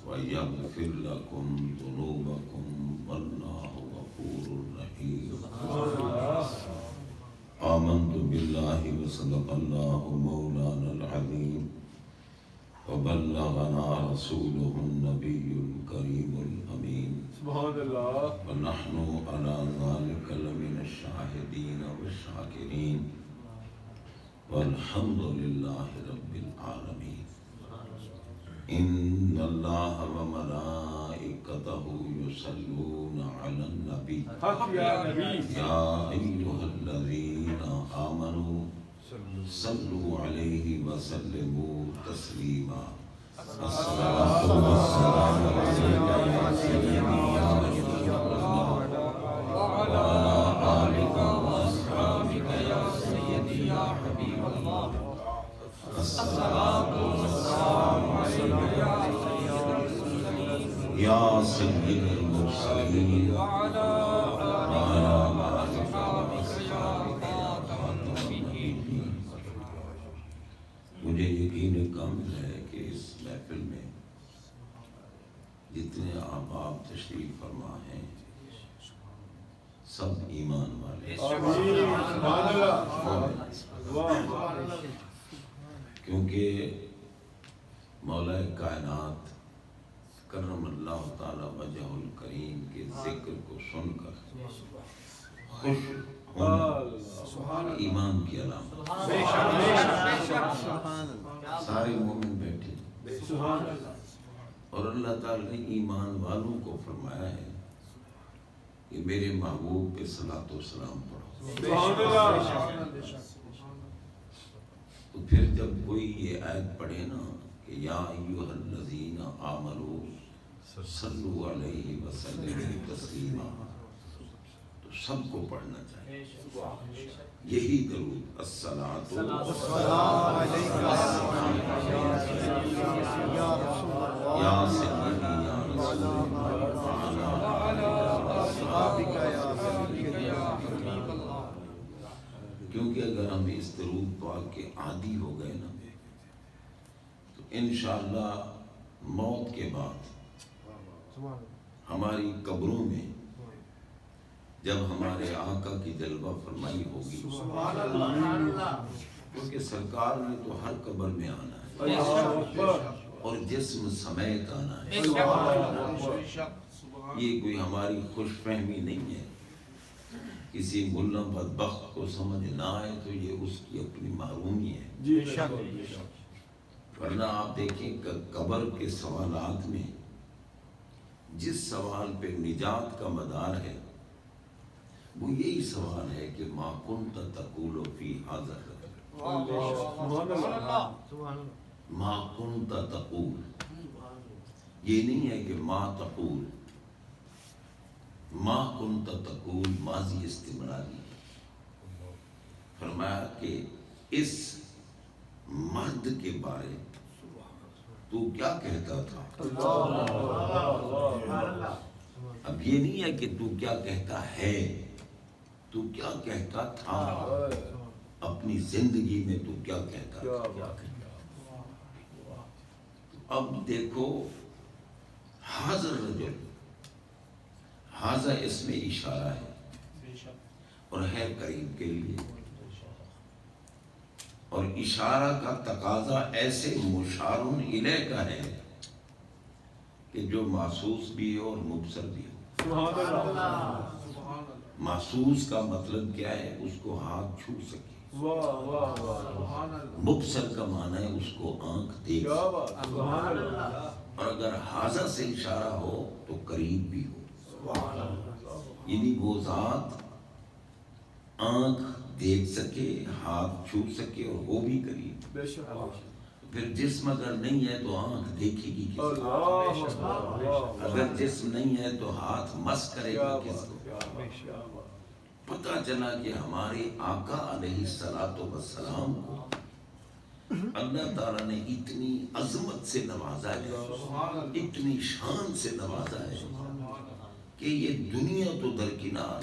وَيَغْفِرْ لَكُمْ ذُنُوبَكُمْ وَاللَّهُ غَفُورٌ رَحِيمٌ آمنت بالله وصدق الله مولانا العظيم وبلغنا رسوله النبي الكريم الأمين سبحان الله ونحن على ذلك لمن الشاهدين والشاكرين والحمد لله رب العالمين إن الله وملائكته يصلون على النبي حق يا نبي يا أيها الذين آمنوا صلوا عليه وسلموا تسليما الصلاة والسلام عليك يا سيدي يا رسول الله وعلى آلك وأصحابك يا سيدي يا حبيب الله الصلاة والسلام عليك يا سيد المرسلين وعلى آلك وأصحابك يا خاتم النبيين. مجھے یقین کامل ہے کہ اس محفل میں جتنے احباب تشریف فرما ہیں سب ایمان والے کیونکہ مولا کائنات کرم اللہ تعالی وجہ الکریم کے ذکر کو سن کر خوش ہونا ایمان کی علامت. سارے مومن بیٹھے اور اللہ تعالی نے ایمان والوں کو فرمایا ہے کہ میرے محبوب پہ صلاۃ و سلام پڑھو. تو پھر جب کوئی یہ آیت پڑھے نا کہ یا ایھا الذین آمنوا صلوا علیہ وسلموا تسلیما تو سب کو پڑھنا چاہیے. یہی درود الصلاۃ والسلام علیک یا سیدی یا رسول اللہ. کیونکہ اگر ہم اس درود پاک کے عادی ہو گئے نا تو انشاءاللہ موت کے بعد ہماری قبروں میں جب ہمارے آقا کی جلوہ فرمائی ہوگی کیونکہ سرکار نے تو ہر قبر میں آنا ہے اور جسم سمیت آنا ہے. یہ کوئی ہماری خوش فہمی نہیں ہے. کسی ملا بدبخت کو سمجھ نہ آئے تو یہ اس کی اپنی محرومی ہے. ورنہ آپ دیکھیں قبر کے سوالات میں جس سوال پہ نجات کا مدار ہے وہ یہی سوال ہے کہ ما کنت تقول فی ھذا الرجل. ما کنت تقول یہ نہیں ہے کہ ما تقول. ما کنت تقول ماضی استمراری. فرمایا کہ اس مرد کے بارے تو کیا کہتا تھا. اب یہ نہیں ہے کہ تو کیا کہتا ہے، تو کیا کہتا تھا. اپنی زندگی میں تو کیا کہتا تھا. اب دیکھو حاضر رجل، حاضر اس میں اشارہ ہے اور ہے قریب کے لیے، اور اشارہ کا تقاضا ایسے مشارون الیہ کا ہے کہ جو محسوس بھی ہو اور مبصر بھی ہو. محسوس کا مطلب کیا ہے؟ اس کو ہاتھ چھو سکے. مبصر کا معنی ہے اس کو آنکھ دیکھ سکے. اور اگر حاضر سے اشارہ ہو تو قریب بھی ہو. یعنی وہ ذات آنکھ دیکھ سکے، ہاتھ چھو سکے اور وہ بھی قریب. پھر جسم اگر نہیں ہے تو آنکھ دیکھے گی کس کو؟ اگر جسم نہیں ہے تو ہاتھ مس کرے گا کس کو؟ پتہ چلا کہ ہمارے آقا علیہ السلام کو اللہ تعالیٰ نے اتنی عظمت سے نوازا ہے، اتنی شان سے نوازا ہے کہ یہ دنیا تو درکنار،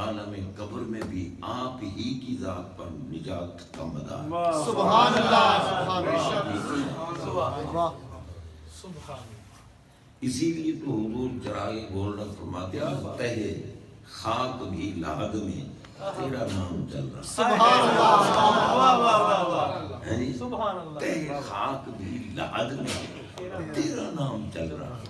عالم قبر میں بھی آپ ہی کی ذات پر نجات کا مدار. سبحان اللہ. اسی لیے تو حضور چراغ گولڈن فرماتے ہیں تہ خاک بھی لحد میں تیرا نام چل رہا ہے، تہ خاک بھی لحد میں تیرا نام چل رہا ہے۔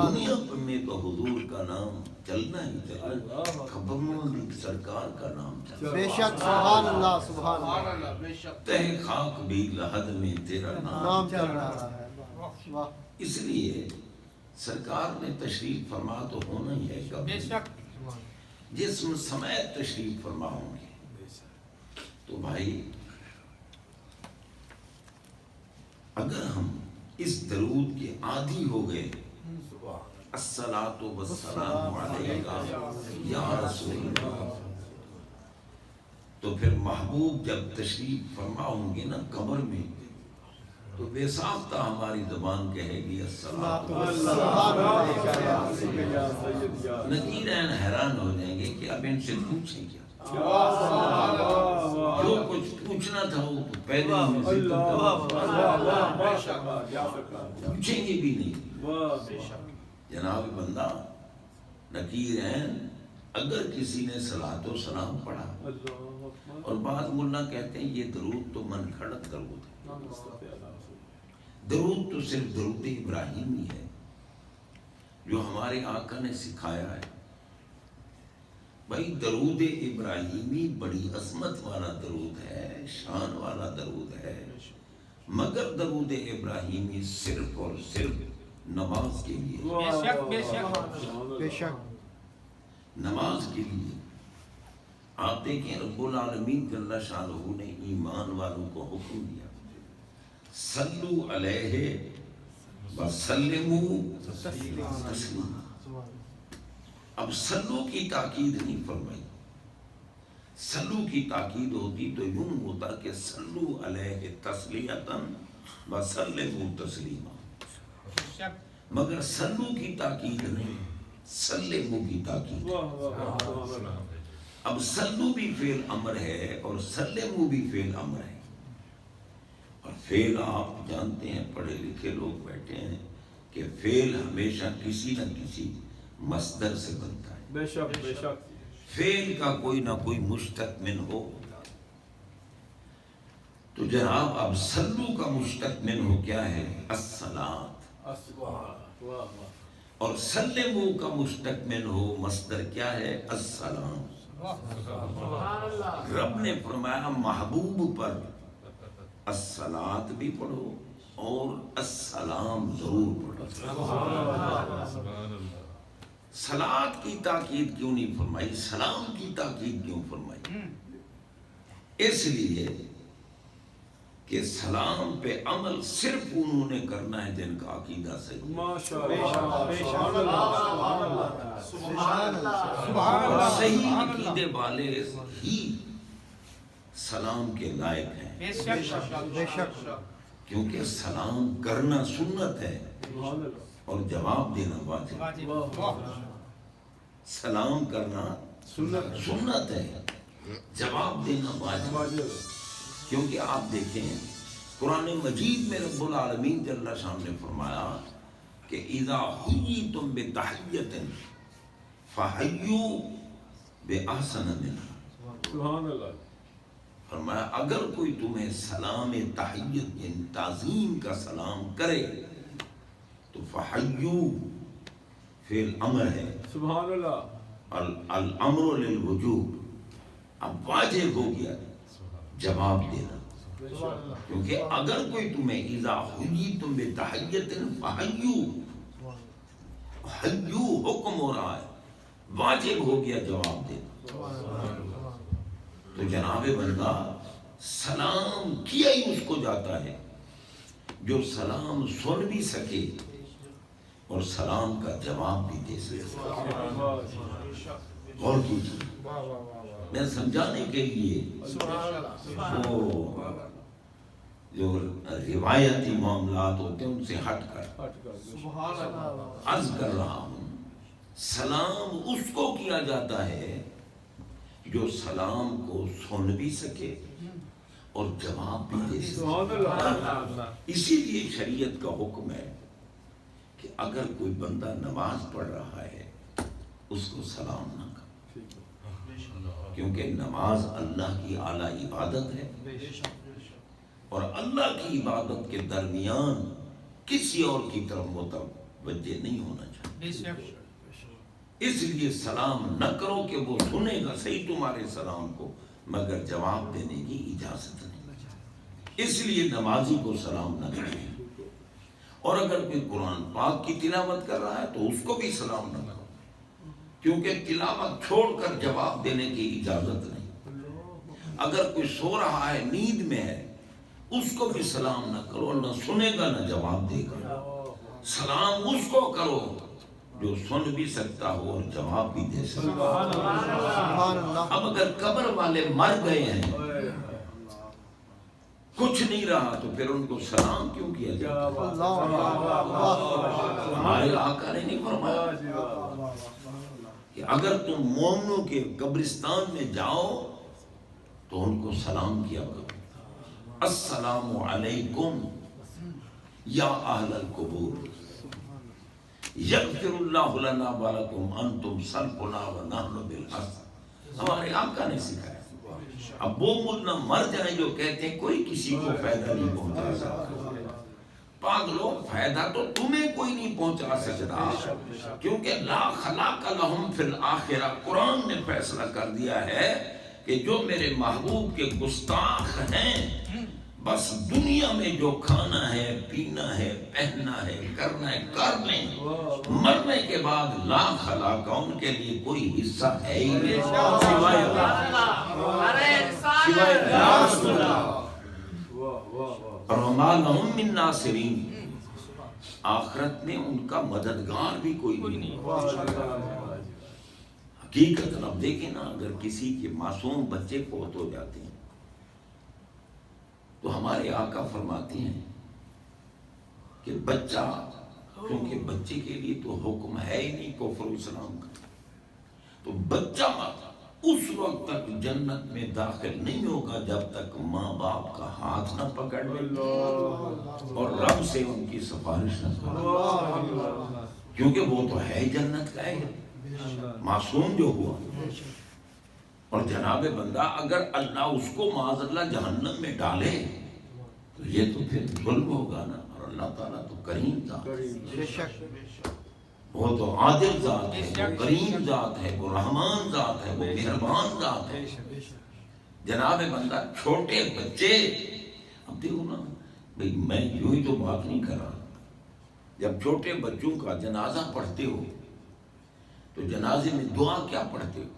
دنیا میں تو حضور کا نام چلنا ہی چلنا، خبروں میں سرکار کا نام چلنا، بے شک سبحان اللہ سبحان اللہ، تہ خاک بھی لحد میں تیرا نام چل رہا ہے۔ اس لیے سرکار نے تشریف فرما تو ہونا ہی ہے، جسم سمیت تشریف فرما ہوں گے۔ تو بھائی اگر ہم اس درود کے عادی ہو گئے، الصلاۃ والسلام علیک یا رسول اللہ، تو پھر محبوب جب تشریف فرما ہوں گے نا قبر میں، تو بے ساختہ ہماری زبان کہے گی الصلاۃ والسلام علیک یا رسول اللہ۔ نکیرین حیران ہو جائیں گے کہ اب ان سے پوچھیں کیا، جو کچھ پوچھنا تھا وہ تو پہلے ہی پوچھیں گے بھی نہیں۔ جناب بندہ نکیرین اگر کسی نے صلاۃ و سلام پڑھا، اور بعض ملا کہتے ہیں یہ درود تو من گھڑت درود ہے، درود تو صرف درود ابراہیمی ہے جو ہمارے آقا نے سکھایا ہے۔ بھائی درود ابراہیمی بڑی عظمت والا درود ہے، شان والا درود ہے، مگر درود ابراہیمی صرف اور صرف نماز کے لیے، بے شک نماز کے لیے۔ آپ دیکھیں رب العالمین جل شانہ نے ایمان والوں کو حکم دیا صلو علیہ وسلموا تسلیما۔ اب سلو کی تاکید نہیں فرمائی، سلو کی تاکید ہوتی تو یوں ہوتا کہ سلو علیہ تسلیتا وسلموا تسلیما، مگر سلو کی تاکید نہیں، سلموا کی تاکید۔ اب سلو بھی فعل امر ہے اور سلموا بھی فعل امر ہے، اور فعل آپ جانتے ہیں، پڑھے لکھے لوگ بیٹھے ہیں کہ فعل ہمیشہ کسی نہ کسی مصدر سے بنتا ہے، بے شک بے شک، فعل کا کوئی نہ کوئی مشتق من ہو۔ تو جناب اب سلو کا مشتق من ہو کیا ہے؟ الصلاۃ، اور سلموا کا مشتق من ہو مصدر کیا ہے؟ السلام۔ رب نے فرمایا محبوب پر الصلاۃ بھی پڑھو اور السلام ضرور پڑھو۔ صلاۃ کی تاکید کیوں نہیں فرمائی، سلام کی تاکید کیوں فرمائی؟ اس لیے کہ سلام پہ عمل صرف انہوں نے کرنا ہے جن کا عقیدہ صحیح ہے۔ صحیح عقیدے والے ہی سلام کے لائق ہیں، بے شک کیونکہ سلام کرنا سنت ہے اور جواب دینا واجب۔ سلام کرنا سنت ہے، جواب دینا واجب۔ کیونکہ آپ دیکھیں قرآن مجید میں رب العالمین جل شانہ نے فرمایا کہ اذا حییتم بتحیۃ فحیوا باحسن منہا، سبحان اللہ، فرمایا اگر کوئی تمہیں سلام تحیت یعنی تعظیم کا سلام کرے تو فحیوا فعل امر ہے، سبحان اللہ، الامر للوجوب، اب واجب ہو گیا جواب دینا، کیونکہ اگر کوئی تمہیں اذا حییتم بتحیۃ فحیوا، حیوا حکم ہو رہا ہے، واجب ہو گیا جواب دینا۔ تو جناب بندہ سلام کیا ہی اس کو جاتا ہے جو سلام سن بھی سکے اور سلام کا جواب بھی دے سکے۔ اور کیجیے، میں سمجھانے کے لیے وہ جو روایتی معاملات ہوتے ہیں ان سے ہٹ کر عرض کر رہا ہوں، سلام اس کو کیا جاتا ہے جو سلام کو سن بھی سکے اور جواب بھی دے سکتے سبحان اللہ. اسی لیے شریعت کا حکم ہے کہ اگر کوئی بندہ نماز پڑھ رہا ہے اس کو سلام نہ کرو، کیونکہ نماز اللہ کی اعلیٰ عبادت ہے اور اللہ کی عبادت کے درمیان کسی اور کی طرف متوجہ نہیں ہونا چاہیے. اس لیے سلام نہ کرو کہ وہ سنے گا صحیح تمہارے سلام کو مگر جواب دینے کی اجازت نہیں. اس لیے نمازی کو سلام نہ کریں. اور اگر کوئی قرآن پاک کی تلاوت کر رہا ہے تو اس کو بھی سلام نہ کرو، کیونکہ تلاوت چھوڑ کر جواب دینے کی اجازت نہیں. اگر کوئی سو رہا ہے نیند میں ہے اس کو بھی سلام نہ کرو، نہ سنے گا نہ جواب دے گا. سلام اس کو کرو جو سن بھی سکتا ہو اور جواب بھی دے سکتا ہو. اب اگر قبر والے مر گئے ہیں کچھ نہیں رہا تو پھر ان کو سلام کیوں کیا جاتا؟ ہمارے آقا نے نہیں فرمایا کہ اگر تم مومنوں کے قبرستان میں جاؤ تو ان کو سلام کیا کرو، السلام علیکم یا اہل القبور یغفر اللہ لنا ولکم انتم سلفنا ونحن بالحق. ہمارے آقا نے سکھایا. اب وہ ملنا مر جائیں جو کہتے ہیں کوئی کسی کو فائدہ نہیں پہنچا سکتا. پاگلو، فائدہ تو تمہیں کوئی نہیں پہنچا سکتا، کیونکہ لا خلاق لہم فی الآخرہ قرآن نے فیصلہ کر دیا ہے کہ جو میرے محبوب کے گستاخ ہیں بس دنیا میں جو کھانا ہے پینا ہے پہننا ہے کرنا ہے کر لیں، مرنے کے بعد لا خلاق ان کے لیے کوئی حصہ ہے ہی نہیں سوائے اور وما لہم من ناصرین. آخرت میں ان کا مددگار بھی کوئی نہیں. حقیقت اب دیکھیں نا، اگر کسی کے معصوم بچے فوت ہو جاتے ہیں تو ہمارے آقا فرماتے ہیں کہ بچہ، کیونکہ بچے کے لیے تو حکم ہے ہی نہیں کفر و اسلام کا، تو بچہ اس وقت تک جنت میں داخل نہیں ہوگا جب تک ماں باپ کا ہاتھ نہ پکڑ لے اور رب سے ان کی سفارش نہ کرے، کیونکہ وہ تو ہے جنت کا ہے معصوم جو ہوا. اور جناب بندہ اگر اللہ اس کو معاذ اللہ جہنم میں ڈالے تو یہ تو پھر ظلم ہوگا نا. اور اللہ تعالیٰ تو کریم ذات ہے، وہ تو عادل ذات ہے، وہ کریم ذات ہے، وہ رحمان ذات ہے، وہ مہربان ذات ہے. جناب بندہ چھوٹے بچے، اب دیکھو نا بھئی میں یوں ہی تو بات نہیں کر رہا، جب چھوٹے بچوں کا جنازہ پڑھتے ہو تو جنازے میں دعا کیا پڑھتے ہو؟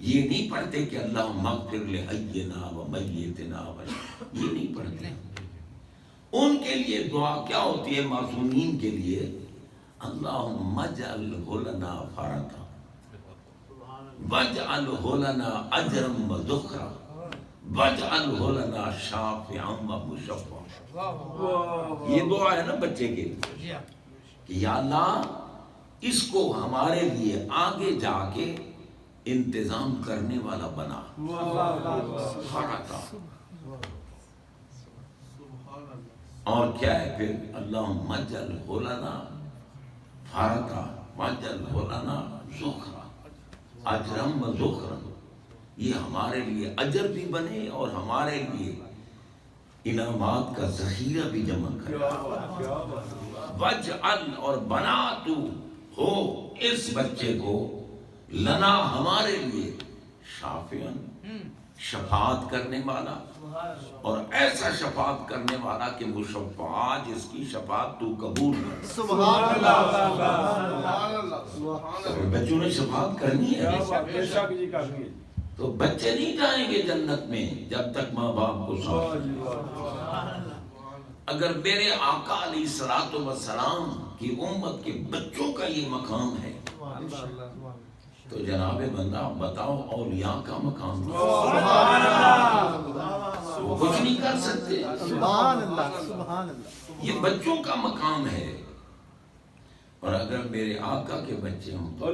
یہ نہیں پڑھتے کہ اللہم اغفر لحینا و میتنا، یہ نہیں پڑھتے. ان کے لیے دعا کیا ہوتی ہے معصومین کے لیے؟ اللہم اجعلہ لنا فرطا واجعلہ لنا اجرا و ذخرا واجعلہ لنا شافعا و مشفعا. یہ دعا ہے نا بچے کے لیے کہ یا اللہ اس کو ہمارے لیے آگے جا کے انتظام کرنے والا بنا. اور کیا ہے پھر؟ اللہم اجعلہ لنا فرطا واجعلہ لنا ذخرا اجرا و ذخرا. یہ ہمارے لیے اجر بھی بنے اور ہمارے لیے انعامات کا ذخیرہ بھی جمع کرے. وجعل اور بنا تو ہو اس بچے کو لنا ہمارے لیے شافعاً شفاعت کرنے والا، اور ایسا شفاعت کرنے والا کہ مشفع جس کی شفاعت تو قبول کر. سبحان اللہ. بچوں نے شفاعت کرنی ہے بے شک جی کرنی ہے. تو بچے نہیں جائیں گے جنت میں جب تک ماں باپ کو ساتھ. اگر میرے آقا علیہ الصلوۃ والسلام کی امت کے بچوں کا یہ مقام ہے تو جناب بندہ بتاؤ اولیاء کا مقام وہ کچھ نہیں کر سکتے. سبحان اللہ. سبحان اللہ. یہ بچوں کا مقام ہے. اور اگر میرے آقا کے بچے ہوں تو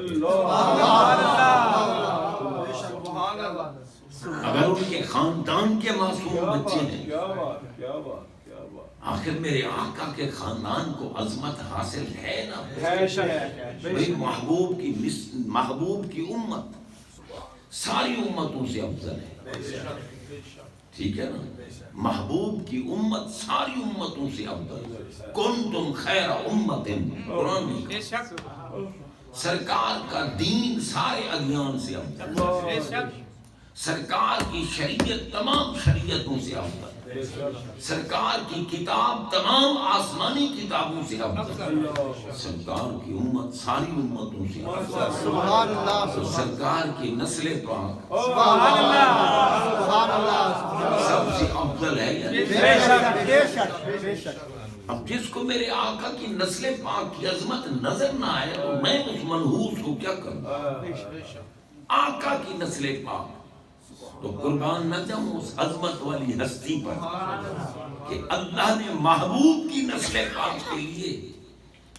اگر ان کے خاندان کے معصوم بچے ہیں، کیا بات کیا بات کیا بات، آخر میرے آقا کے خاندان کو عظمت حاصل ہے نا؟ ہے شک بھئی محبوب کی امت ساری امتوں سے افضل ہے، ٹھیک ہے نا؟ محبوب کی امت ساری امتوں سے افضل، کنتم خیر امت، قرآن میں سرکار کا دین سارے ادیان سے افضل، سرکار کی شریعت تمام شریعتوں سے افضل، سرکار کی کتاب تمام آسمانی کتابوں سے افضل، سرکار کی امت ساری امتوں سے افضل، سبحان اللہ، تو سرکار کی نسل پاک سبحان اللہ، سبحان اللہ، سب سے افضل ہے یا نہیں؟ بے شک بے شک بے شک۔ اب جس کو میرے آقا کی نسل پاک کی عظمت نظر نہ آئے تو میں اس منحوس کو کیا کروں؟ آقا کی نسل پاک تو قربان نہ جاؤں اس عظمت والی ہستی پر کہ اللہ نے محبوب کی نسل پاک کے لیے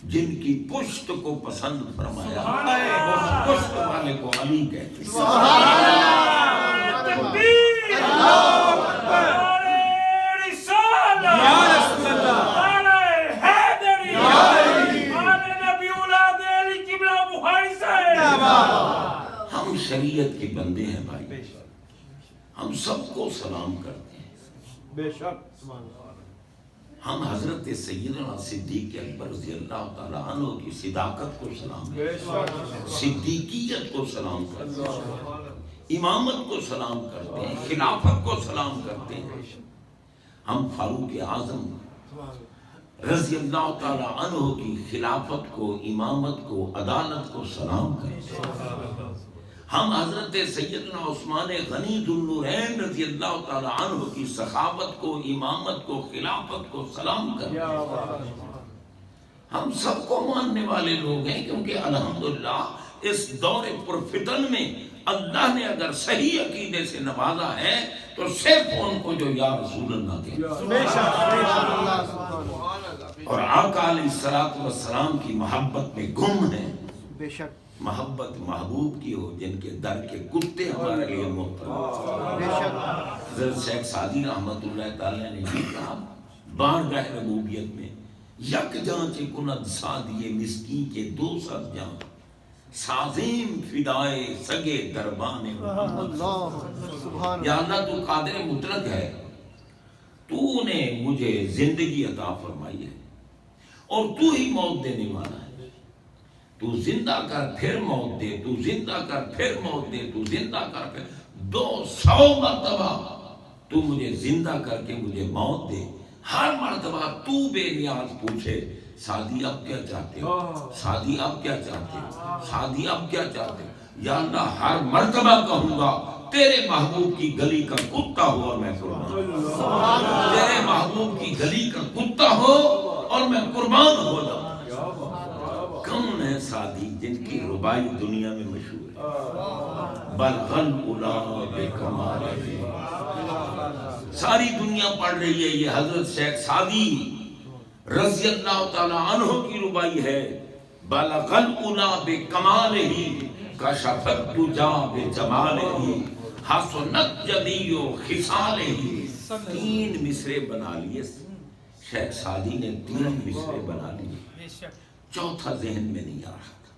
جن کی پشت کو پسند فرمایا، اس پشت والے کو علی کہتے ہیں۔ ہم شریعت کے بندے ہیں بھائی، ہم سب کو سلام کرتے ہیں، بے شک، ہم حضرت سیدنا صدیق اکبر رضی اللہ تعالیٰ عنہ کی صداقت کو سلام بے کرتے ہیں، شک، صدیقیت کو سلام کرتے ہیں، امامت کو سلام کرتے ہیں، خلافت کو سلام کرتے ہیں۔ ہم فاروق اعظم رضی اللہ تعالیٰ عنہ کی خلافت کو، امامت کو، عدالت کو سلام کرتے ہیں۔ ہم حضرت سیدنا عثمان غنی ذو النورین رضی اللہ تعالیٰ عنہ کی سخاوت کو، امامت کو، خلافت کو سلام کرتے ہیں۔ ہم سب کو ماننے والے لوگ ہیں، کیونکہ الحمدللہ اس دور پرفتن میں اللہ نے اگر صحیح عقیدے سے نوازا ہے تو صرف ان کو جو یا رسول اللہ کہتے ہیں، بے شک بے شک اللہ سبحان اللہ، اور آقا علیہ الصلوۃ والسلام کی محبت میں گم ہیں۔ بے شک محبت محبوب کی ہو جن کے در کے کتے ہمارے لیے محترم۔ بے شک حضرت شیخ سعدی رحمت اللہ تعالیٰ نے بھی کہا بارگاہ ربوبیت میں یک جاں چے کند سادی مسکین کے دو سد جاں سازیم فدائے سگے دربان محمد۔ اللہ سبحان یا اللہ، اللہ تو قادر مطلق ہے، تو نے مجھے زندگی عطا فرمائی ہے اور تو ہی موت دینے والا ہے، تو زندہ کر پھر موت دے، تو زندہ کر پھر موت دے، تو زندہ کر پھر 200 مرتبہ تو مجھے زندہ کر کے مجھے موت دے۔ ہر مرتبہ تو بے نیاز پوچھے سعدی اب کیا چاہتے ہو، سعدی اب کیا چاہتے ہو، سعدی اب کیا چاہتے ہو؟ یا اللہ ہر مرتبہ کہوں گا تیرے محبوب کی گلی کا کتا ہو اور میں قربان، تیرے محبوب کی گلی کا کتا ہو اور میں قربان ہو جاؤں۔ کون ہے سعدی جن کی ربائی دنیا میں مشہور ہے؟ بلغل الا بکمالہ، ساری دنیا پڑھ رہی ہے، یہ حضرت شیخ سعدی رضی اللہ تعالی عنہ کی ربائی ہے۔ بلغل الا بکمالہ کشف الدجی بجمالہ حسنت جمیع خصالہ۔ 3 مصرے بنا لیے شیخ سعدی نے، 3 مصرے بنا لیے، چوتھا ذہن میں نہیں آ رہا تھا،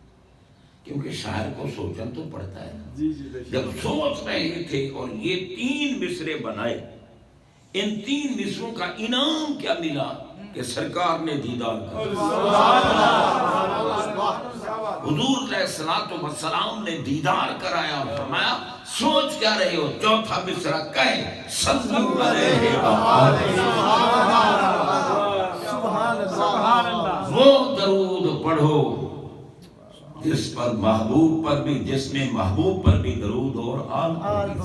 کیونکہ شاعر کو سوچنا تو پڑتا ہے نا۔ جی جی بے شک، جب سوچ رہے تھے اور یہ 3 مصرے بنائے، ان 3 مصروں کا انعام کیا ملا کہ سرکار نے دیدار کیا، حضور علیہ الصلوۃ والسلام نے دیدار کرایا اور فرمایا سوچ کیا رہے ہو، چوتھا مصرع کہے صلو علیہ سبحان اللہ، وہ درود پڑھو جس پر محبوب پر بھی، جس میں محبوب پر بھی درود اور آل پر بھی۔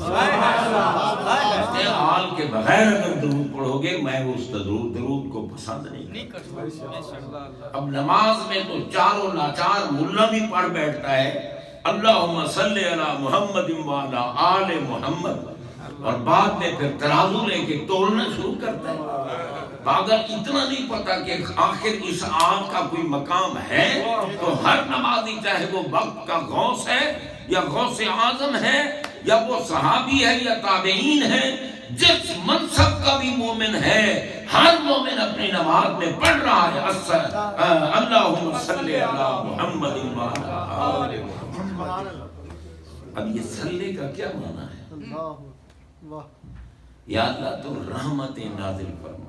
آل کے بغیر اگر درود پڑھو گے میں اس درود کو پسند نہیں کرتا۔ اب نماز میں تو چاروں لاچار ملا بھی پڑھ بیٹھتا ہے اللہم صلی علی محمد وعلی آل محمد، اور بعد میں پھر ترازو لے کے تولنا شروع کرتا ہے۔ اگر اتنا نہیں پتا کہ آخر اس آل کا کوئی مقام ہے تو ہر نمازی چاہے وہ وقت کا غوث ہے یا غوث اعظم ہے، یا وہ صحابی ہے یا تابعین ہے، جس منصب کا بھی مومن ہے، ہر مومن اپنی نماز میں پڑھ رہا ہے اللہم صلی علی محمد وعلی آل محمد۔ اب یہ صلی کا کیا معنی ہے؟ اللہ واہ یا اللہ تو رحمتیں نازل فرما،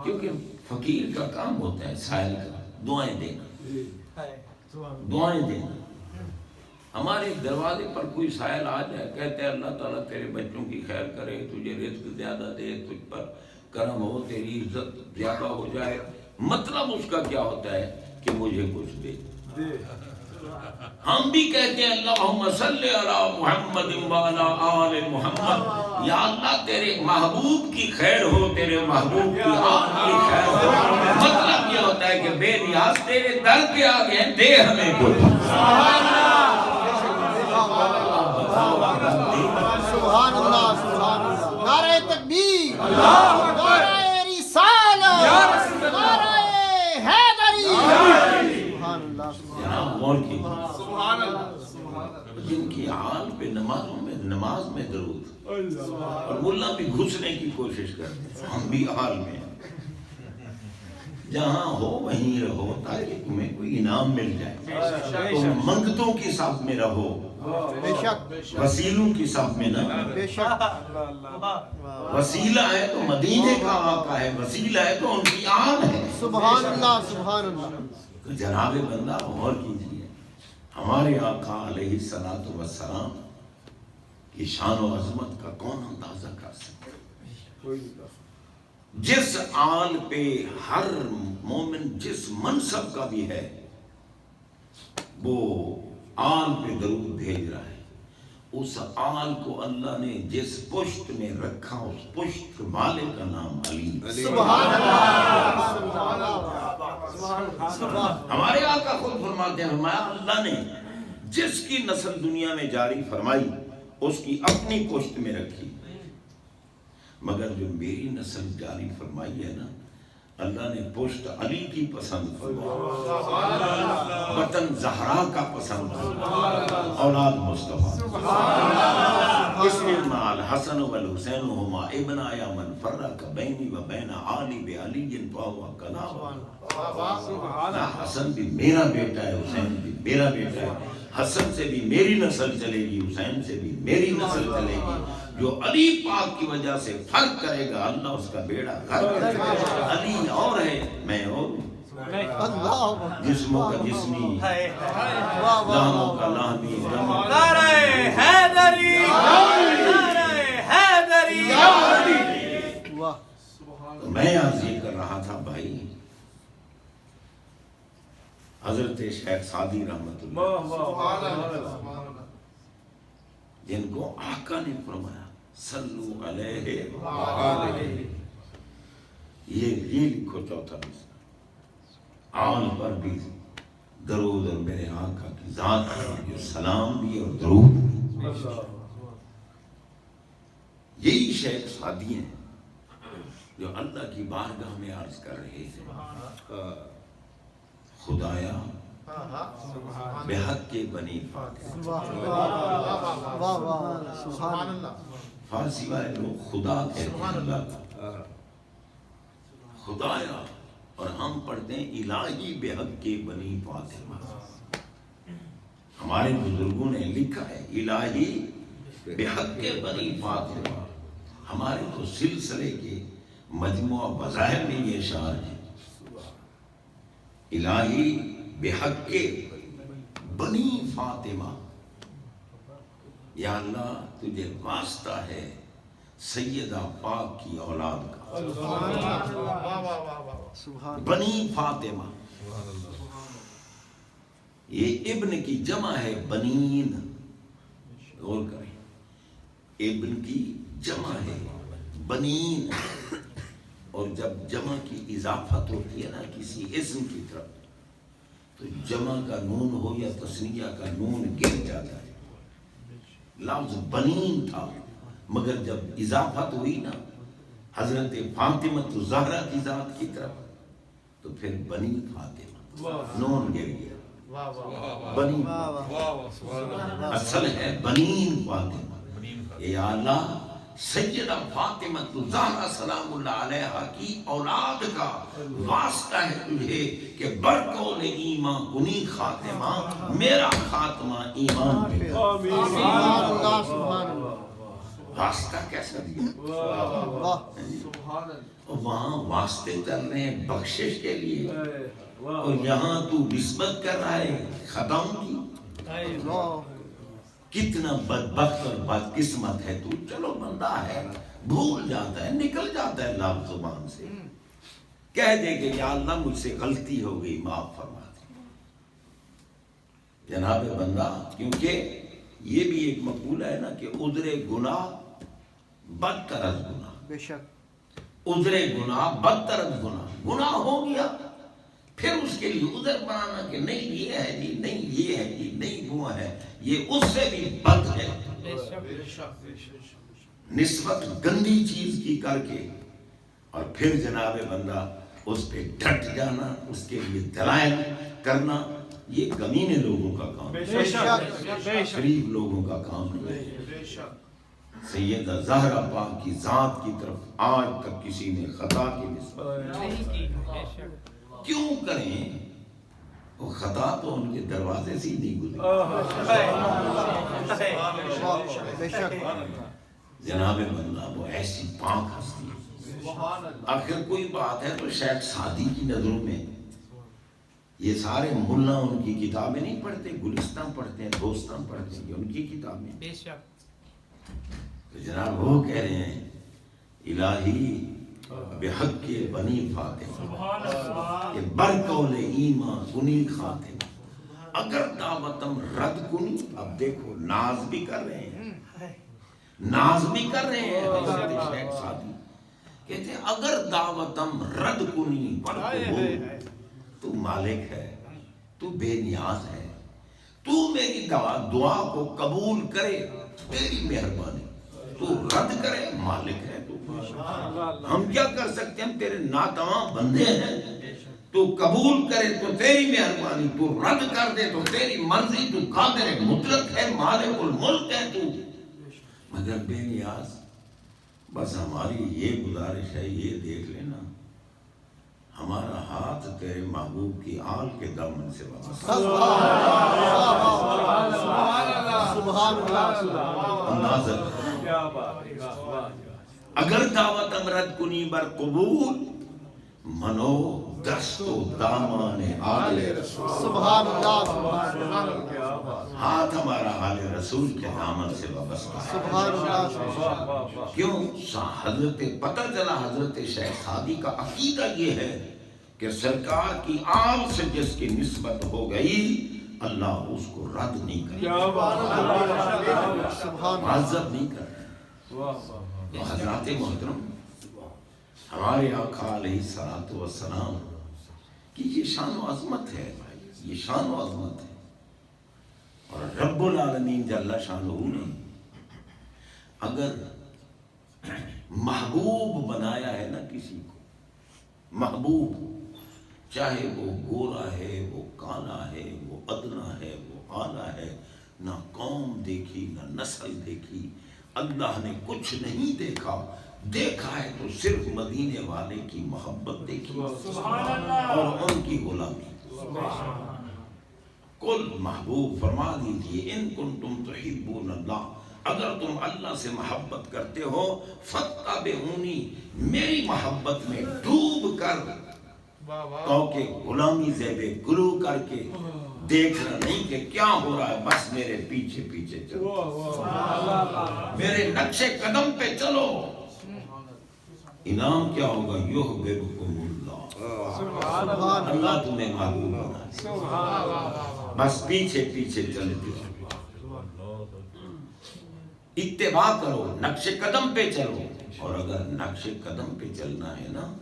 کیونکہ فقیر کا کام ہوتا ہے سائل کا دعائیں دینا، دعائیں دینا۔ ہمارے دروازے پر کوئی سائل آ جائے، کہتے ہیں اللہ تعالیٰ تیرے بچوں کی خیر کرے، تجھے رزق زیادہ دے، تجھ پر کرم ہو، تیری عزت زیادہ ہو جائے، مطلب اس کا کیا ہوتا ہے کہ مجھے کچھ دے۔ ہم بھی کہتے ہیں اللہم صلی علی محمد وعلی آل محمد، یا اللہ تیرے محبوب کی خیر ہو، تیرے محبوب کی آل کی خیر ہو، مطلب یہ ہوتا ہے کہ بے نیاز تیرے در پہ آ گئے، دے ہمیں کچھ۔ سبحان اللہ سبحان اللہ، نعرہ تکبیر، نعرہ رسالت، نعرہ حیدری، سبحان اللہ جناب غور کیجیے، جن کی حال پہ نماز میں درود، اور ملا بھی گھسنے کی کوشش کرتے ہیں، ہم بھی حال میں ہیں۔ جہاں ہو وہیں رہو تاکہ تمہیں کوئی انعام مل جائے، تم منگتوں کی صف میں رہو، بے شک وسیلوں کی صف میں نہ۔ بے شک وسیلہ ہے تو مدینے کا آقا ہے، وسیلہ ہے تو ان کی آن ہے۔ سبحان اللہ سبحان اللہ۔ جناب بندہ غور کیجیے، ہمارے آقا علیہ الصلوۃ والسلام کی شان و عظمت کا کون اندازہ کر سکتا ہے؟ جس آل پہ ہر مومن جس منصب کا بھی ہے وہ آل پہ درود بھیج رہا ہے، اس آل کو اللہ نے جس پشت میں رکھا اس پشت والے کا نام علی۔ سبحان اللہ، ہمارے آقا خود فرماتے ہیں، فرمایا اللہ نے جس کی نسل دنیا میں جاری فرمائی اس کی اپنی پشت میں رکھی، مگر جو میری نسل جاری فرمائی ہے نا، اللہ نے پشت علی کی پسند فرمائی، وطن زہرا کا پسند فرمائی، اولاد مصطفیٰ۔ اس لیے مال حسن والحسین ہما ابنا یا من فرق بینی و بین علی بعلی فہو کلام۔ حسن بھی میرا بیٹا ہے، حسین بھی میرا بیٹا ہے، حسن سے بھی میری نسل چلے گی، حسین سے بھی میری نسل چلے گی۔ جو علی پاک کی وجہ سے فرق کرے گا اللہ اس کا بیڑا غرق کرے گا۔ علی اور ہے، میں اور ہوں، جسموں کا جسمی، لہموں کا لاہمی، نعرہ حیدری، نعرہ حیدری۔ تو میں آج یہ کر رہا تھا بھائی، حضرت شیخ سعدی رحمت اللہ جن کو آقا نے فرمایا صلو علیہ وآلہ، یہ لکھو چوتھا مسئلہ، آل پر بھی درود اور میرے آقا کی ذات پر جو سلام بھی اور درود بھی۔ یہی شیخ سعدی ہیں جو اللہ کی بارگاہ میں عرض کر رہے ہیں، خدایا بے حق کے بنی سبحان اللہ۔ فارسی والے لوگ خدا کہتے ہیں اللہ کا، خدایا، اور ہم پڑھتے ہیں الہی بے حق کے بنی فاطمہ۔ ہمارے بزرگوں نے لکھا ہے الہی بے حق کے بنی فاطمہ، ہمارے تو سلسلے کے مجموعہ بظاہر میں یہ شعر ہے، الہی بے حق کے بنی فاطمہ، یا اللہ تجھے واسطہ ہے سیدہ پاک کی اولاد کا، بنی فاطمہ۔ یہ ابن کی جمع ہے بنین، غور کریں، ابن کی جمع ہے بنین، اور جب جمع کی اضافت ہوتی ہے نا کسی اسم کی طرف تو جمع کا نون ہو یا تثنیہ کا نون گر جاتا ہے۔ لفظ بنین تھا، مگر جب اضافت ہوئی نا حضرت فاطمہ الزہرا کی ذات کی طرف تو پھر بنی فاطمہ، نون گر گیا۔ بنی اصل ہے بنین فاطمہ. یا اللہ سیدہ فاطمہ الزہرا سلام اللہ علیہا کی اولاد کا واسطہ ہے تجھے کہ برقول ایمان کنی خاتمہ میرا خاتمہ ایمان پہ. سبحان اللہ سبحان اللہ. واسطہ کیسا دیا؟ وہاں واسطے چل رہے ہیں بخشش کے لیے اور یہاں تو نسبت کر رہا ہے خطاؤں کی. کتنا بدبخت اور بدقسمت ہے تو. چلو بندہ ہے بھول جاتا ہے نکل جاتا ہے لفظ زبان سے کہہ دے کہ یا اللہ مجھ سے غلطی ہو گئی معاف فرما دے. جناب بندہ کیونکہ یہ بھی ایک مقولہ ہے نا کہ عذر گناہ بدتر از گناہ. بے شک عذر گناہ بدتر از گناہ. گناہ ہو گیا پھر اس کے لیے عذر بنانا کہ نہیں یہ ہے جی نہیں یہ ہے جی نہیں وہ ہے یہ اس سے بھی بد ہے. نسبت گندی چیز کی کر کے اور پھر جناب بندہ اس پہ ڈٹ جانا اس کے لیے دلائل کرنا یہ کمینے لوگوں کا کام ہے شریف لوگوں کا کام نہیں. سیدہ زہرا پاک کی ذات کی طرف آج تک کسی نے خطا کی نسبت کیوں کریں؟ وہ خطا تو ان کے دروازے سے ہی نہیں گزری. بے شک جناب بندہ وہ ایسی پاک ہستی ہے. آخر کوئی بات ہے تو شیخ سعدی کی نظروں میں یہ سارے ملا ان کی کتابیں نہیں پڑھتے گلستان پڑھتے ہیں دوستان پڑھتے ہیں ان کی کتابیں. تو جناب وہ کہہ رہے ہیں الہی بحق کے بنی فاطمہ کہ برقول ایمان کنی خاتمہ اگر دعوتم رد کنی. اب دیکھو ناز بھی کر رہے ہیں ناز بھی کر رہے ہیں حضرت شیخ سعدی کہتے ہیں اگر دعوتم رد کنی برقول تو مالک ہے تو بے نیاز ہے تو میری دعا کو قبول کرے تیری مہربانی تو رد کرے مالک ہے تو. ہم کیا کر سکتے ہیں ہم تیرے ناتواں بندے ہیں. تو قبول کرے تو تیری مہربانی تو رد کر دے تو تیری مرضی. تو قادر مطلق ہے مالک الملک ہے تو مگر بے نیاز. بس ہماری یہ گزارش ہے یہ دیکھ لینا ہمارا ہاتھ تیرے محبوب کی آل کے دامن سے وابستہ. اگر دعوت امرد کنی بر قبول منو دست و دامان آل رسول. سبحان اللہ. ہاتھ ہمارا آل رسول کے دامن سے وابستہ. سبحان اللہ. کیوں حضرت پتہ چلا حضرت شیخ سعدی کا عقیدہ یہ ہے کہ سرکار کی آل سے جس کی نسبت ہو گئی اللہ اس کو رد نہیں کرے معذب نہیں کرے. حضرات محترم ہمارے آقا علیہ الصلوۃ والسلام کی یہ شان و عظمت ہے یہ شان و عظمت ہے. اور رب العالمین جل شانہ نے اگر محبوب بنایا ہے نا کسی کو محبوب چاہے وہ گورا ہے وہ کالا ہے وہ ادنا ہے وہ اعلیٰ ہے نہ قوم دیکھی نہ نسل دیکھی اللہ نے کچھ نہیں دیکھا دیکھا ہے تو صرف مدینے والے کی محبت دیکھی اور ان کی غلامی. کل محبوب فرما دیجئے ان کنتم تحبون اللہ اگر تم اللہ سے محبت کرتے ہو فاتبعونی میری محبت میں ڈوب کر کہ غلامی زیب گلو کر کے دیکھنا نہیں کہ کیا ہو رہا ہے بس میرے پیچھے پیچھے چلو میرے نقش قدم پہ چلو. انعام کیا ہوگا یحببکم اللہ اللہ تمہیں محبوب بنا بس پیچھے پیچھے چلتے اتباع کرو نقش قدم پہ چلو. اور اگر نقش قدم پہ چلنا ہے نا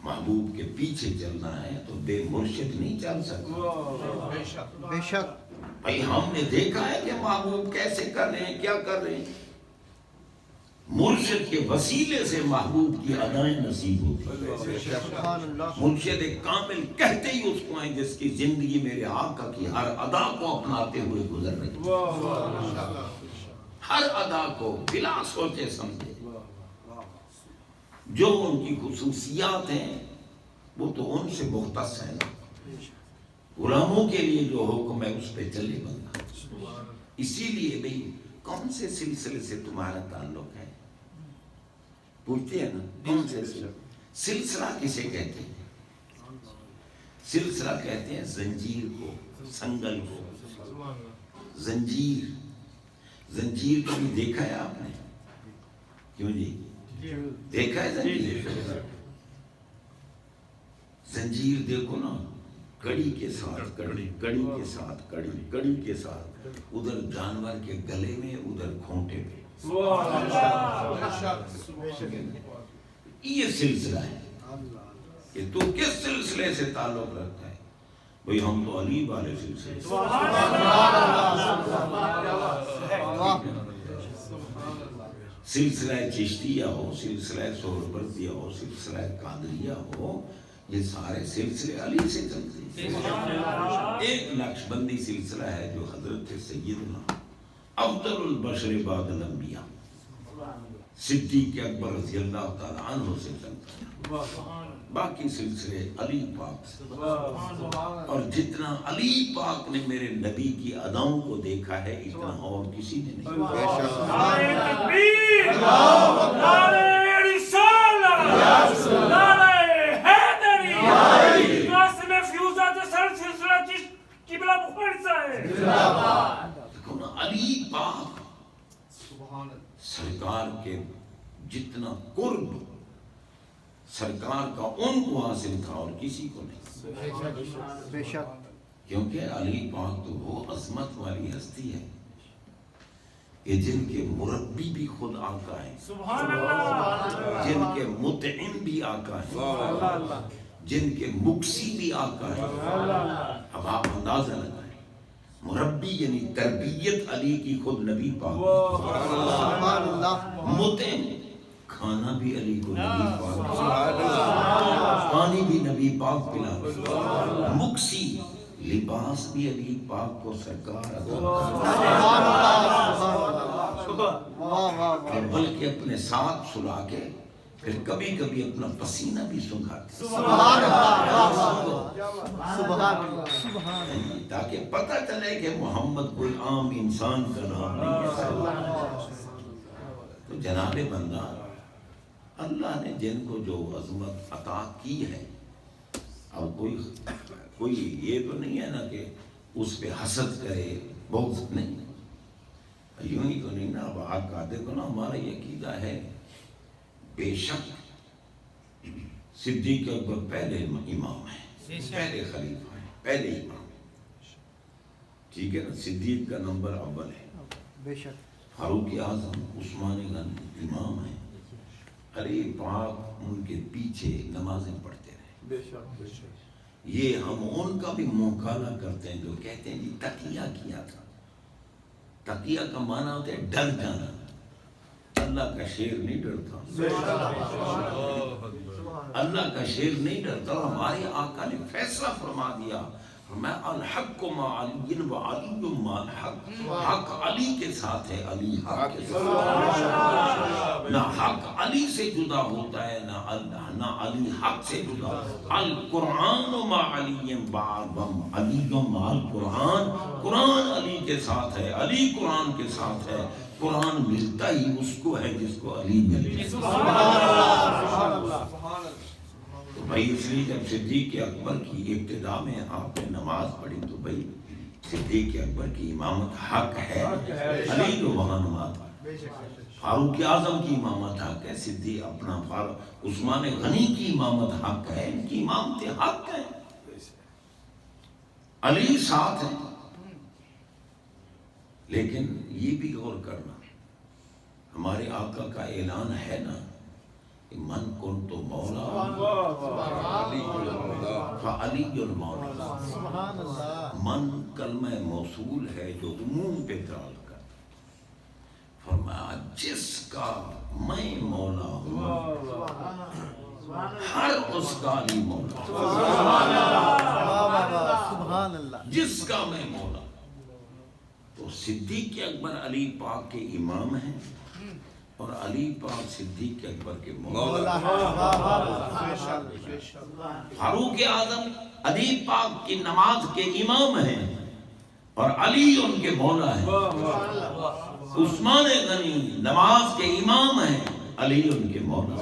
محبوب کے پیچھے چلنا ہے تو بے مرشد نہیں چل سکتا. بے شک بھائی ہم نے دیکھا ہے کہ محبوب کیسے کر رہے ہیں کیا کر رہے ہیں. مرشد کے وسیلے سے محبوب کی ادائیں نصیب ہوتی ہیں۔ سبحان اللہ مرشد کامل کہتے ہی اس کو ہیں جس کی زندگی میرے آقا کی ہر ادا کو اپناتے ہوئے گزر رہی ہے، ہر ادا کو بلا سوچے سمجھے۔ جو ان کی خصوصیات ہیں وہ تو ان سے مختص ہیں نا، غلاموں کے لیے جو حکم ہے اس پہ چلے بندہ۔ اسی لیے بھئی کون سے سلسلے سے تمہارا تعلق ہے؟ پوچھتے ہیں نا، کون سے سلسلہ کسے کہتے ہیں؟ سلسلہ کہتے ہیں زنجیر کو، سنگل کو۔ زنجیر، زنجیر کبھی دیکھا ہے آپ نے؟ کیوں جی دیکھا ہے زنجیر؟ زنجیر دیکھو نا، کڑی کے ساتھ کڑی، کڑی کے ساتھ کڑی، کڑی کے ساتھ، ادھر جانور کے گلے میں، ادھر کھونٹے پہ۔ یہ سلسلہ ہے کہ تو کس سلسلے سے تعلق رکھتا ہے؟ بھئی ہم تو علی والے سلسلے سے۔ سلسلہ چشتیہ ہو، سلسلہ سہروردیہ ہو، سلسلہ قادریہ ہو، یہ سارے سلسلے علی سے چلتے ہیں۔ ایک نقشبندی سلسلہ ہے جو حضرت سیدنا افضل البشر بعد الانبیاء صدیق اکبر رضی اللہ تعالیٰ عنہ سے چلتا ہے، باقی سلسلے علی پاک سے۔ اور جتنا علی پاک نے میرے نبی کی اداؤں کو دیکھا ہے اتنا اور کسی نے نہیں۔ نعرہ تکبیر، نعرہ رسالت، نعرہ حیدری، قاسم فیوزات سر سلسلہ قبلہ بخاری صاحب۔ دیکھو نا علی پاک سرکار کے جتنا قرب سرکار کا ان کو حاصل تھا اور کسی کو نہیں، بے شک کیونکہ علی پاک تو وہ عظمت والی ہستی ہے کہ جن کے مربی بھی خود آقا ہیں، سبحان اللہ، جن کے مطعم بھی آقا ہیں، جن کے مکسی بھی آقا ہیں۔ اب آپ اندازہ لگائیں، مربی یعنی تربیت علی کی خود نبی پاک، سبحان اللہ مطعم کھانا بھی علی کو نبی پاک، پانی بھی نبی پاک پلا، مکسی لباس بھی علی پاک کو سرکار عطا، اور بلکہ اپنے ساتھ سلا کے پھر کبھی کبھی اپنا پسینہ بھی سنگھاتے، تاکہ پتہ چلے کہ محمد کوئی عام انسان کا نام نہیں ہے۔ تو جناب بندہ، اللہ نے جن کو جو عظمت عطا کی ہے، اب کوئی یہ تو نہیں ہے نا کہ اس پہ حسد کرے، بغض نہیں، یوں ہی تو نہیں نا۔ اب آقا دیکھو نا، ہمارا یہ عقیدہ ہے، بے شک صدیق اکبر پہلے امام ہیں، پہلے خلیفہ ہیں، پہلے امام، ٹھیک ہے نا، صدیق کا نمبر اول ہے، بے شک فاروق اعظم عثمان غنی امام ہیں، علی پاک ان کے پیچھے نمازیں پڑھتے رہے۔ یہ ہم ان کا بھی مقابلہ کرتے ہیں جو کہتے ہیں جی تقیہ کیا تھا۔ تقیہ کا معنی ہوتا ہے ڈر جانا، اللہ کا شیر نہیں ڈرتا، اللہ کا شیر نہیں ڈرتا۔ ہمارے آقا نے فیصلہ فرما دیا، میں الحق مع علی و علی مع الحق، حق علی کے ساتھ ہے، علی حق کے ساتھ، نہ حق علی سے جدا ہوتا ہے نہ علی حق سے جدا۔ القرآن مع علی علی مع القرآن، قرآن علی کے ساتھ ہے، علی قرآن کے ساتھ ہے۔ قرآن ملتا ہی اس کو ہے جس کو علی ملے۔ تو بھائی اس لیے جب صدیق اکبر کی ابتدا میں آپ نے نماز پڑھی تو بھائی صدیق اکبر کی امامت حق ہے، علی جو وہاں نماز پڑھی، فاروق اعظم کی امامت حق ہے، صدیق اپنا عثمان غنی کی امامت حق ہے، ان کی امامت حق ہے، علی ساتھ ہے۔ لیکن یہ بھی غور کرنا، ہمارے آقا کا اعلان ہے نا، من کنت مولا فعلی المولا۔ من کلمہ موصول ہے جو عموم پہ دلالت کرتا ہے۔ فرمایا جس کا میں مولا ہوں، ہر اس کا علی مولا، سبحان اللہ، جس کا میں مولا۔ تو صدیق اکبر علی پاک کے امام ہیں اور علی پاک صدیق اکبر کے مولا۔ فاروق اعظم علی پاک کی نماز کے امام ہیں اور علی ان کے مولا ہیں۔ عثمان غنی نماز کے امام ہیں، علی ان کے مولا۔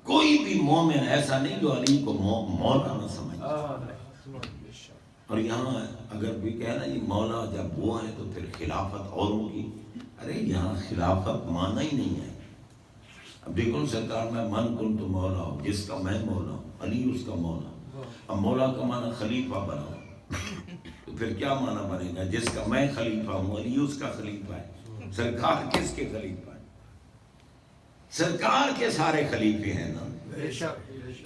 کوئی بھی مومن ایسا نہیں جو علی کو مولا نہ سمجھے۔ اور یہاں اگر بھی کہنا یہ مولا جب وہ ہے تو پھر خلافت اوروں کی، ارے یہاں خلافت مانا ہی نہیں ہے۔ اب دیکھو سرکار میں من کن تو مولا ہوں، جس کا میں مولا ہوں، علی اس کا مولا۔ اب مولا کا معنی خلیفہ بناؤ تو پھر کیا معنی بنے گا؟ جس کا میں خلیفہ ہوں، علی اس کا خلیفہ ہے۔ سرکار کس کے خلیفہ ہے؟ سرکار کے سارے خلیفے ہیں نا۔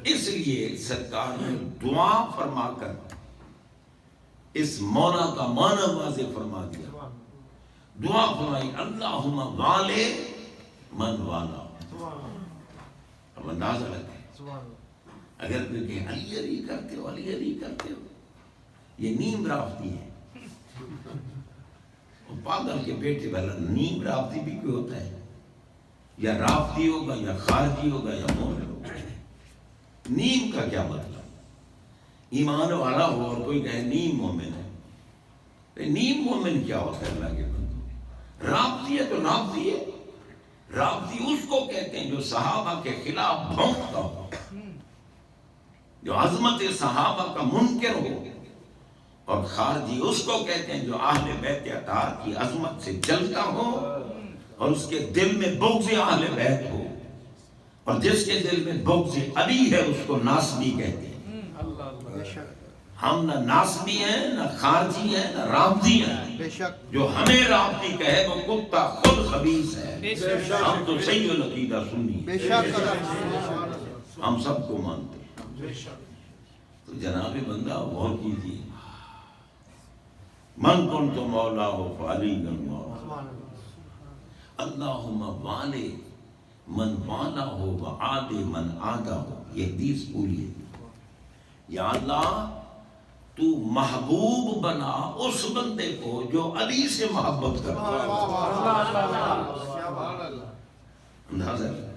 اس لیے سرکار نے دعا فرما کر اس مولا کا معنی واضح فرما دیا۔ دعا فرمائی اللہم والے من والا۔ اب اندازہ لگے اگر کوئی کہ علی علی کرتے ہو، علی علی کرتے ہو، یہ نیم رافتی ہے۔ پاگل کے بیٹے والا نیم رافتی بھی کوئی ہوتا ہے؟ یا رافتی ہوگا یا خارجی ہوگا یا مومن ہوگا۔ نیم کا کیا مطلب؟ ایمان والا ہو اور کوئی کہے نیم مومن ہے۔ نیم مومن کیا ہوتا ہے اللہ کے بندو؟ رافضی ہے تو رافضی ہے۔ رافضی اس کو کہتے ہیں جو صحابہ کے خلاف بھونکتا ہو، جو عظمت صحابہ کا منکر ہو، اور خارجی اس کو کہتے ہیں جو اہل بیت اطہار کی عظمت سے جلتا ہو اور اس کے دل میں بغض اہل بیت ہو، اور جس کے دل میں بغض علی ہے اس کو ناصبی کہتے ہیں۔ ہم نہ ناصبی ہیں، نہ خارجی ہیں، نہ رافضی ہیں۔ جو ہمیں رافضی کہے وہ کتا خود خبیث ہے۔ ہم تو صحیح العقیدہ سنی ہیں، ہم سب کو مانتے ہیں۔ تو جناب بندہ غور کیجیے، من کن تو مولا ہو فعلی گن مولا، اللہم والے من والا ہو وعاد من عادا ہو۔ یہ حدیث پوری ہے۔ یا اللہ تو محبوب بنا اس بندے کو جو علی سے محبت کرتا ہے۔ اندازہ ہے،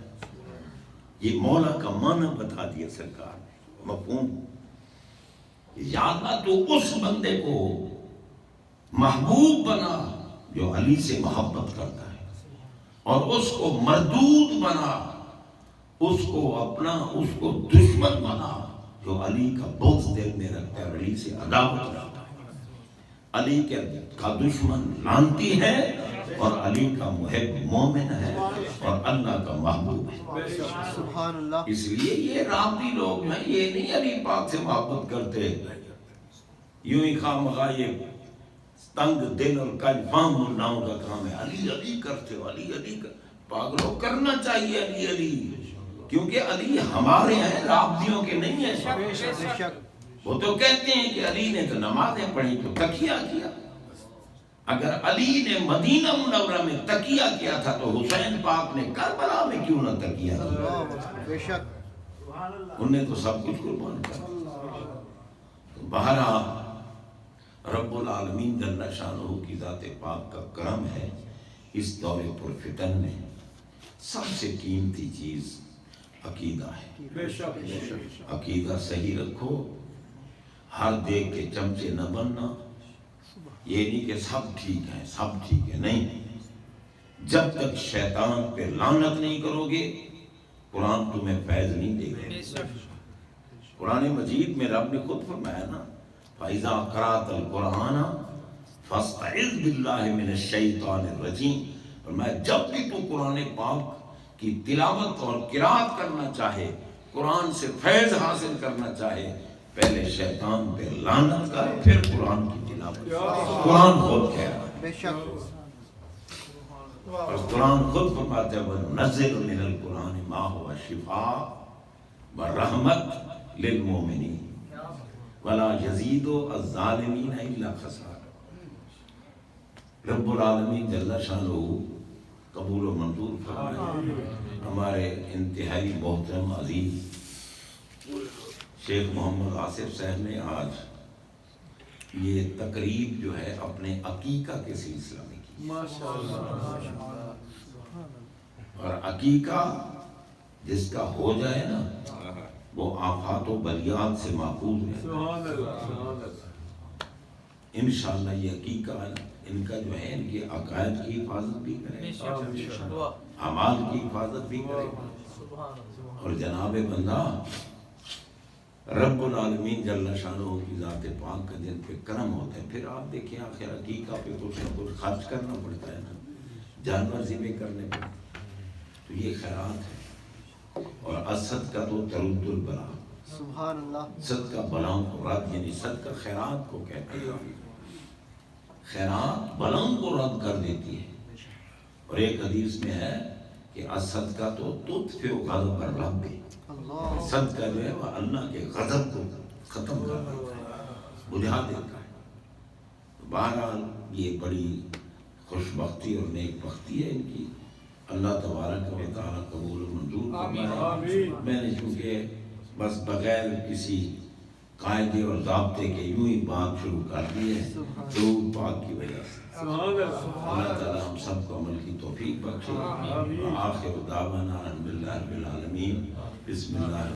یہ مولا کا معنی بتا دیا سرکار نے، مفہوم۔ یا اللہ تو اس بندے کو محبوب بنا جو علی سے محبت کرتا ہے، اور اس کو مردود بنا، اس کو اپنا، اس کو دشمن بنا جو علی کا بغض دل میں رکھتا ہے، علی سے عداوت رکھتا ہے۔ علی کا دشمن لعنتی ہے اور علی کا محب مومن ہے اور اللہ کا محبوب ہے۔ سبحان اللہ۔ اس لیے یہ رافضی لوگ ہیں، یہ نہیں علی پاک سے محبت کرتے، یوں ہی خواہ مخواہ یہ تنگ دل اور کج فہم ملاؤں کا کام ہے۔ علی علی کرتے ہو، علی علی پاگلوں کرنا چاہیے علی علی، کیونکہ علی ہمارے ہیں، رافضیوں کے نہیں ہیں۔ وہ تو کہتے ہیں کہ علی نے تو نمازیں پڑھی تو تکیہ کیا۔ اگر علی نے مدینہ منورہ میں تکیہ کیا تھا تو حسین پاک نے کربلا میں کیوں نہ تکیہ کیا؟ انہوں نے تو سب کچھ قربان کر دیا۔ بہرحال رب العالمین جل شانہ کی ذات پاک کا کرم ہے، اس دور پر فتن میں سب سے قیمتی چیز عقیدہ ہے۔ عقیدہ صحیح رکھو، ہر دیکھ کے چمچے نہ بننا۔ یہ نہیں کہ سب ٹھیک ہے، سب ٹھیک ہے، نہیں۔ جب تک شیطان پہ لعنت نہیں کرو گے قرآن تمہیں فیض نہیں دے گا۔ قرآن مجید میں رب نے خود فرمایا نا، فَإِذَا قَرَأْتَ الْقُرْآنَ فَاسْتَعِذْ بِاللَّهِ مِنَ الشَّيْطَانِ الرَّجِيمِ۔ فرمایا جب بھی تو قرآن پاک کی تلاوت اور قرات کرنا چاہے، قرآن سے فیض حاصل کرنا چاہے، پہلے شیطان پہ لعنت کر پھر قرآن کی تلاوت۔ قرآن خود کہہ رہا ہے، اور قرآن خود فرماتا ہے وَنُنَزِّلُ مِنَ الْقُرْآنِ مَا هُوَ شِفَاءٌ وَرَحْمَةٌ لِلْمُؤْمِنِينَ وَلَا يَزِيدُ الظَّالِمِينَ إِلَّا خَسَارًا۔ رب العالمین جل شانہ قبول و منظور فرمائے. ہمارے انتہائی محترم عزیز شیخ محمد آصف صاحب نے آج یہ تقریب جو ہے اپنے عقیقہ کے سلسلہ میں کی. اور عقیقہ جس کا ہو جائے نا وہ آفات و بلیات سے محفوظ ہے. انشاءاللہ یہ عقیقہ ان کا جو ہے ان کے عقائد کی حفاظت بھی کرے, اعمال کی حفاظت بھی کرے. اور جناب بندہ رب العالمین جل شانہ کی ذات پاک کا جن پہ کرم ہوتا ہے. پھر آپ دیکھیں آخر عقیقہ پہ کچھ نہ کچھ خرچ کرنا پڑتا ہے نا, جانور ذبح کرنے پڑتے, تو یہ خیرات ہے. اور الصدقہ تو ترد البلا, سبحان اللہ. صدقہ بلاؤں کو رد, یعنی صدقہ خیرات کو کہتے ہیں. خیرات بلاؤں کو رد کر دیتی ہے. اور ایک حدیث میں ہے کہ الصدقہ تو تطفئ غضب الرب, صدقہ جو ہے وہ اللہ کے غضب کو ختم کر دیتا ہے, بجھا دیتا ہے. بہرحال یہ بڑی خوش بختی اور نیک بختی ہے ان کی. اللہ تبارک و تعالیٰ قبول و منظور فرمائے. میں نے چونکہ بس بغیر کسی قاعدے اور ضابطے کے یوں ہی بات شروع کر دی ہے درود پاک کی وجہ سے. اللہ تعالیٰ ہم سب کو عمل کی توفیق بخشے. آخر دعوانا الحمدللہ رب العالمین. بسم اللہ.